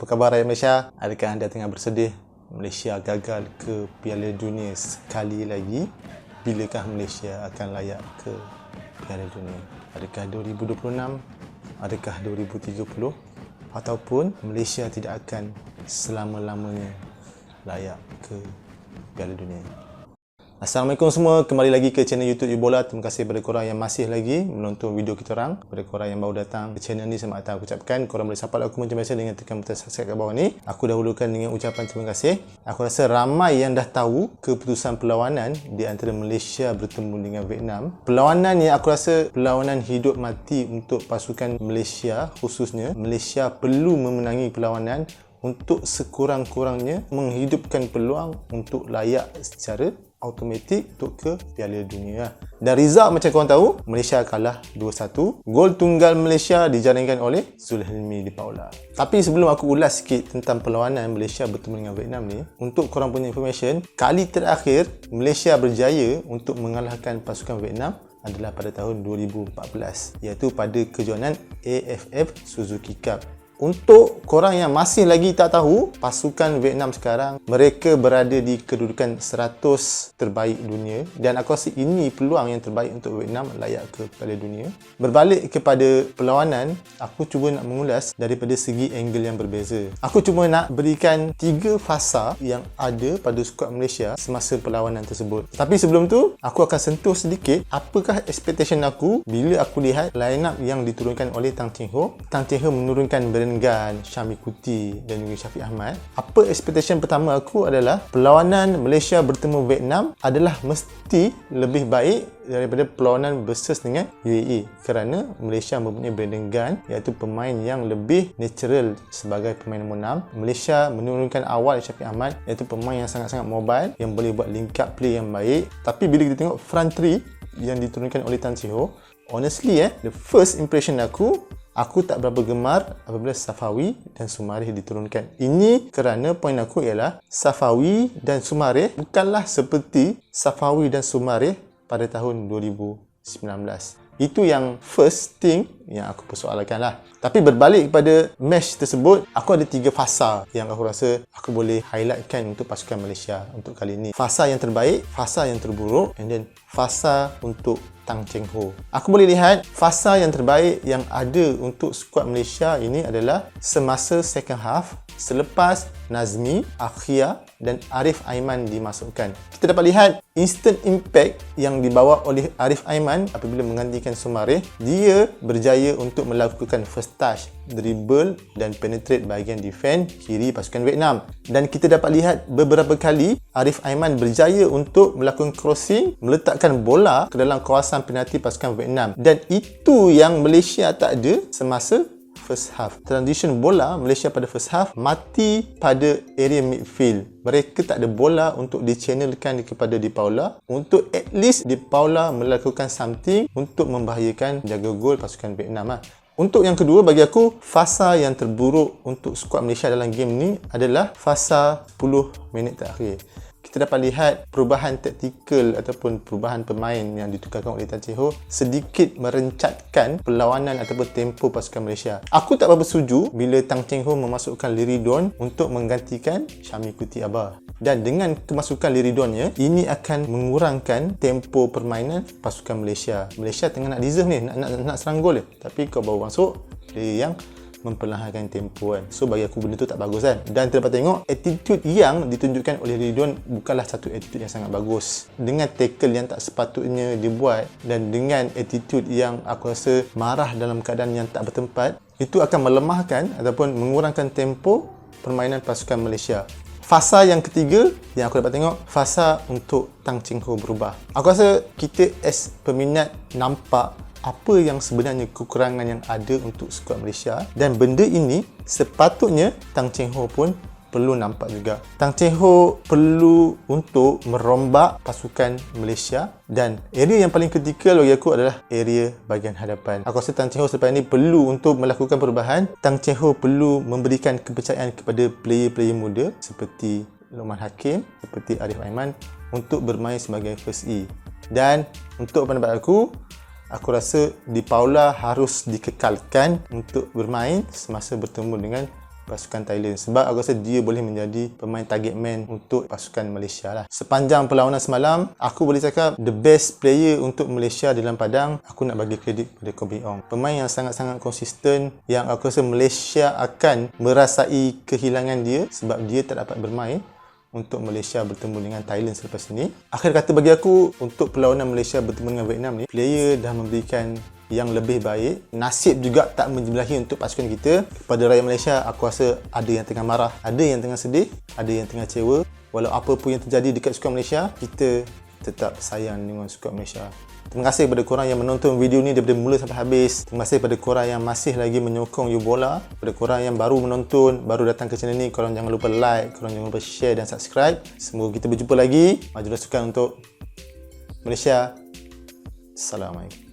Apa khabar rakyat Malaysia? Adakah anda tengah bersedih Malaysia gagal ke Piala Dunia sekali lagi? Bilakah Malaysia akan layak ke Piala Dunia? Adakah 2026? Adakah 2030? Ataupun Malaysia tidak akan selama-lamanya layak ke Piala Dunia? Assalamualaikum semua, kembali lagi ke channel YouTube Ubola. Terima kasih kepada korang yang masih lagi menonton video kita orang. Kepada korang yang baru datang ke channel ni, selamat datang aku ucapkan. Korang boleh support aku macam biasa dengan tekan butang subscribe kat bawah ni. Aku dahulukan dengan ucapan terima kasih. Aku rasa ramai yang dah tahu keputusan perlawanan di antara Malaysia bertemu dengan Vietnam. Perlawanan yang aku rasa perlawanan hidup mati untuk pasukan Malaysia, khususnya Malaysia perlu memenangi perlawanan untuk sekurang-kurangnya menghidupkan peluang untuk layak secara automatik untuk ke Piala Dunia. Dan result macam korang tahu, Malaysia kalah 2-1. Gol tunggal Malaysia dijaringkan oleh Zulhilmi di Paula. Tapi sebelum aku ulas sikit tentang perlawanan Malaysia bertemu dengan Vietnam ni, untuk korang punya information, kali terakhir Malaysia berjaya untuk mengalahkan pasukan Vietnam adalah pada tahun 2014, iaitu pada kejohanan AFF Suzuki Cup. Untuk korang yang masih lagi tak tahu, pasukan Vietnam sekarang mereka berada di kedudukan 100 terbaik dunia, dan aku rasa ini peluang yang terbaik untuk Vietnam layak ke Piala Dunia. Berbalik kepada perlawanan, aku cuba nak mengulas daripada segi angle yang berbeza. Aku cuma nak berikan 3 fasa yang ada pada skuad Malaysia semasa perlawanan tersebut. Tapi sebelum tu, aku akan sentuh sedikit apakah expectation aku bila aku lihat line up yang diturunkan oleh Tang Cheng Ho. Tang Cheng Ho menurunkan Gan, Syami Kuti dan juga Syafiq Ahmad. Apa expectation pertama aku adalah perlawanan Malaysia bertemu Vietnam adalah mesti lebih baik daripada perlawanan versus dengan UAE, kerana Malaysia mempunyai Brandon Gan, iaitu pemain yang lebih natural sebagai pemain nombor 6. Malaysia menurunkan awal Syafiq Ahmad, iaitu pemain yang sangat-sangat mobile, yang boleh buat link up play yang baik. Tapi bila kita tengok front three yang diturunkan oleh Tan Cheng Ho, honestly the first impression aku tak berapa gemar apabila Safawi dan Sumareh diturunkan. Ini kerana poin aku ialah Safawi dan Sumareh bukanlah seperti Safawi dan Sumareh pada tahun 2019. Itu yang first thing yang aku persoalkan lah. Tapi berbalik kepada match tersebut, aku ada 3 fasa yang aku rasa aku boleh highlightkan untuk pasukan Malaysia untuk kali ini. Fasa yang terbaik, fasa yang terburuk, and then fasa untuk Tang Cheng Ho. Aku boleh lihat fasa yang terbaik yang ada untuk skuad Malaysia ini adalah semasa second half, selepas Nazmi, Akhia dan Arif Aiman dimasukkan. Kita dapat lihat instant impact yang dibawa oleh Arif Aiman apabila menggantikan Sumareh. Dia berjaya untuk melakukan first touch, dribble dan penetrate bahagian defense kiri pasukan Vietnam. Dan kita dapat lihat beberapa kali Arif Aiman berjaya untuk melakukan crossing, meletakkan bola ke dalam kawasan penalti pasukan Vietnam. Dan itu yang Malaysia tak ada semasa first half. Transition bola Malaysia pada first half mati pada area midfield. Mereka tak ada bola untuk dichannelkan kepada Di Paula, untuk at least Di Paula melakukan something untuk membahayakan jaga gol pasukan Vietnam lah. Untuk yang kedua, bagi aku, fasa yang terburuk untuk skuad Malaysia dalam game ni adalah fasa 10 minit terakhir. Kita dapat lihat perubahan taktikal ataupun perubahan pemain yang ditukarkan oleh Tan Cheng Ho sedikit merencatkan perlawanan ataupun tempo pasukan Malaysia. Aku tak berapa setuju bila Tang Cheng Ho memasukkan Liridon untuk menggantikan Syami Kuti Abah. Dan dengan kemasukan Liridonnya, ini akan mengurangkan tempo permainan pasukan Malaysia. Malaysia tengah nak deserve ni, nak serang gol je. Tapi kau baru masuk player yang memperlahankan tempo kan. So bagi aku benda tu tak bagus kan. Dan kita dapat tengok attitude yang ditunjukkan oleh Ridwan bukanlah satu attitude yang sangat bagus. Dengan tackle yang tak sepatutnya dia buat, dan dengan attitude yang aku rasa marah dalam keadaan yang tak bertempat, itu akan melemahkan ataupun mengurangkan tempo permainan pasukan Malaysia. Fasa yang ketiga yang aku dapat tengok, fasa untuk Tang Cheng Ho berubah. Aku rasa kita as peminat nampak apa yang sebenarnya kekurangan yang ada untuk skuad Malaysia, dan benda ini sepatutnya Tang Cheng Ho pun perlu nampak juga. Tang Cheng Ho perlu untuk merombak pasukan Malaysia, dan area yang paling kritikal bagi aku adalah area bahagian hadapan. Aku rasa Tang Cheng Ho selepas ini perlu untuk melakukan perubahan. Tang Cheng Ho perlu memberikan kepercayaan kepada player-player muda seperti Luqman Hakim, seperti Arif Aiman untuk bermain sebagai first E. Dan untuk pendapat aku rasa Di Paula harus dikekalkan untuk bermain semasa bertemu dengan pasukan Thailand, sebab aku rasa dia boleh menjadi pemain target man untuk pasukan Malaysia lah. Sepanjang perlawanan semalam, aku boleh cakap the best player untuk Malaysia dalam padang, aku nak bagi kredit kepada Koh Bee Ong. Pemain yang sangat-sangat konsisten, yang aku rasa Malaysia akan merasai kehilangan dia sebab dia tak dapat bermain untuk Malaysia bertemu dengan Thailand selepas ini. Akhir kata bagi aku, untuk perlawanan Malaysia bertemu dengan Vietnam ni, player dah memberikan yang lebih baik. Nasib juga tak menjebelahi untuk pasukan kita. Kepada rakyat Malaysia, aku rasa ada yang tengah marah, ada yang tengah sedih, ada yang tengah kecewa. Walau apa pun yang terjadi dekat skuad Malaysia, kita tetap sayang dengan skuad Malaysia. Terima kasih kepada korang yang menonton video ni daripada mula sampai habis. Terima kasih kepada korang yang masih lagi menyokong YouBola. Kepada korang yang baru menonton, baru datang ke channel ni, korang jangan lupa like, korang jangan lupa share dan subscribe. Semoga kita berjumpa lagi. Majulah sukan untuk Malaysia. Assalamualaikum.